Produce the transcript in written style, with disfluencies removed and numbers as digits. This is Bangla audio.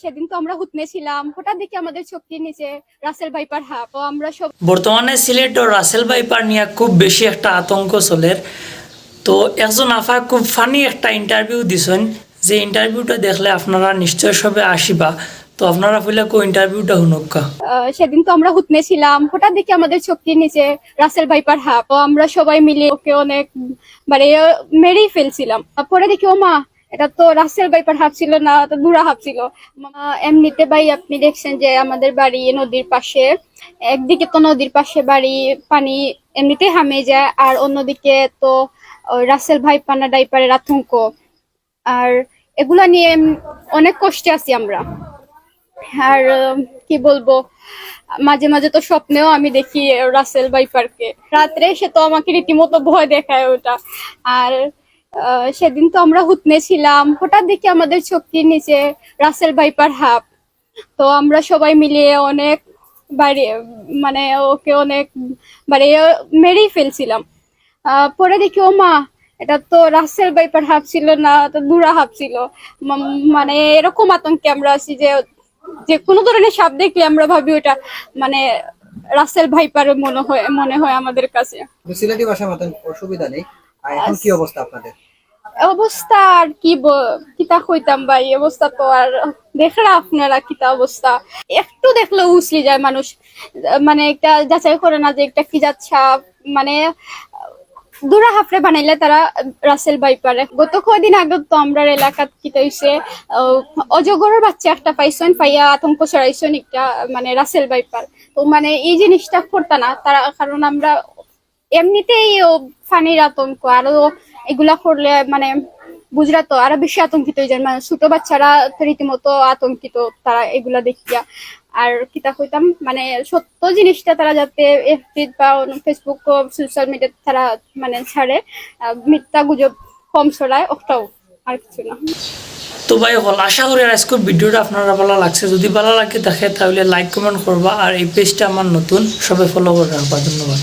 সেদিন তো আমরা হুতনে ছিলাম, হঠাৎ দেখি আমাদের চোখের নিচে রাসেল ভাইপার হাঁপ ও আমরা সব। বর্তমানে সিলেট ও রাসেল ভাইপার নিয়ে খুব বেশি একটা আতঙ্ক চলে। তো একজন আফা খুব ফানি একটা ইন্টারভিউ দিছেন, যে ইন্টারভিউটা দেখলে আপনারা নিশ্চয় সবে আসিবা। তো আপনারা ফলে ইন্টারভিউটা শুনক্কা। সেদিন তো আমরা হুতনে ছিলাম, হঠাৎ দেখি আমাদের চোখের নিচে রাসেল ভাইপার হাঁপ ও আমরা সবাই মিলে ওকে অনেক মানে মেরেই ফেলছিলাম। পরে দেখি ও মা, এটা তো রাসেল ভাইপার হাঁপ ছিল না, তো দুরা হাঁপ ছিল। এমনিতে ভাই আপনি দেখছেন যে আমাদের বাড়ি নদীর পাশে, একদিকে তো নদীর পাশে বাড়ি, পানি এমনিতেই হামে যায়, আর অন্যদিকে তো ওই রাসেল ভাইপার না ডাইপারের আতঙ্ক। আর এগুলা নিয়ে অনেক কষ্টে আছি আমরা। আর কি বলবো, মাঝে মাঝে তো স্বপ্নেও আমি দেখি রাসেল ভাইপারকে, রাত্রে সে তো আমাকে রীতিমতো ভয় দেখায় ওটা। আর সেদিন তো আমরা হুতনে ছিলাম, হঠাৎ দেখি আমাদের চোখের নিচে রাসেল ভাইপার হাঁপ। তো আমরা সবাই মিলিয়ে অনেক বাড়ি মানে ওকে অনেক বাড়ি মেরেই ফেলছিলাম। পরে দেখি ও মা, এটা তো রাসেল ভাইপার হাঁপ ছিল না, তো দুরা হাঁপ ছিল। মানে এরকম আতঙ্কে আমরা আছি যে যে কোনো ধরনের সাপ দেখলে আমরা ভাবি ওটা মানে রাসেল ভাইপার মনে হয় আমাদের কাছে। সিলেটি ভাষার মতন অসুবিধা নেই। আর এখন কি অবস্থা আপনাদের? অবস্থা আর কিতা কইতাম ভাই, অবস্থা তো আর দেখরা আপনারা কিতা অবস্থা। একটু দেখলে উছলি যায় মানুষ, মানে একটা যাচাই করে না যে একটা কি যাচ্ছা, মানে দুরা হাফরে বানাইলে তারা রাসেল ভাইপারে। গত কদিন আগে তো আমরা এলাকাত কিতা হইছে, অজগরের বাচ্চা একটা পাইছেন, পাইয়া আতঙ্ক ছড়াইছেন একটা মানে রাসেল ভাইপার। তো মানে এই জিনিসটা করতা না তারা, কারণ আমরা এমনিতেই ফানির আতঙ্ক, আরো এগুলা করলে মানে বুঝরা তো আরো বেশি আতঙ্কিত হয়ে যায়, মানে ছোট বাচ্চারা রীতিমতো আতঙ্কিত তারা এগুলা দেখিয়া। আর কিতা কইতাম, মানে সত্য জিনিসটা তারা যাতে এফবি বা ফেসবুক সোশ্যাল মিডিয়া তারা মানে ছাড়ে, মিথ্যা গুজব কম ছড়ায়, ওটাও আর কিছু না। তো ভাই হল, আশা করি আজকের ভিডিওটা আপনারা ভালো লাগছে। যদি ভালো লাগে থাকে তাহলে লাইক কমেন্ট করবা, আর এই পেজটা আমার নতুন, সবাই ফলো করে রাখবা। ধন্যবাদ।